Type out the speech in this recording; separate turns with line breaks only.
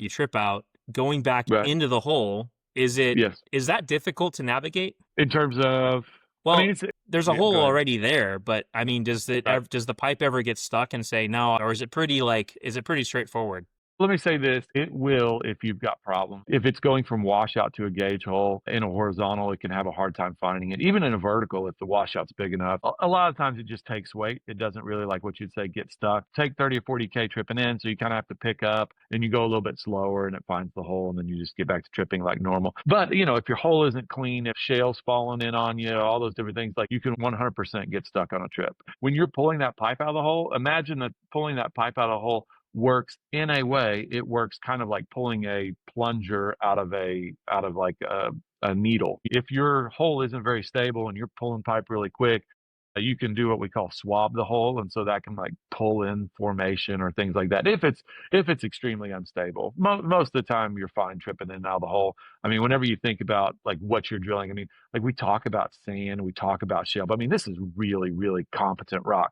you trip out, going back
Right.
into the hole,
Yes.
is that difficult to navigate?
In terms of, I mean,
Well,
it's
there's a
yeah, go
hole
ahead.
already there, but I mean,
Right.
does the pipe ever get stuck and say no, or is it pretty is it pretty straightforward?
Let me say this, it will if you've got problems. If it's going from washout to a gauge hole in a horizontal, it can have a hard time finding it. Even in a vertical, if the washout's big enough, a lot of times it just takes weight. It doesn't really, like what you'd say, get stuck. Take 30 or 40K tripping in, so you kind of have to pick up and you go a little bit slower and it finds the hole and then you just get back to tripping like normal. But, if your hole isn't clean, if shale's falling in on you, all those different things, like you can 100% get stuck on a trip. When you're pulling that pipe out of the hole, imagine that pulling that pipe out of the hole works in a way. It works kind of like pulling a plunger out of like a needle. If your hole isn't very stable and you're pulling pipe really quick, you can do what we call swab the hole, and so that can like pull in formation or things like that. If it's extremely unstable, most of the time you're fine tripping in and out of the hole. I mean, whenever you think about like what you're drilling, I mean, like we talk about sand, we talk about shale, but I mean this is really really competent rock.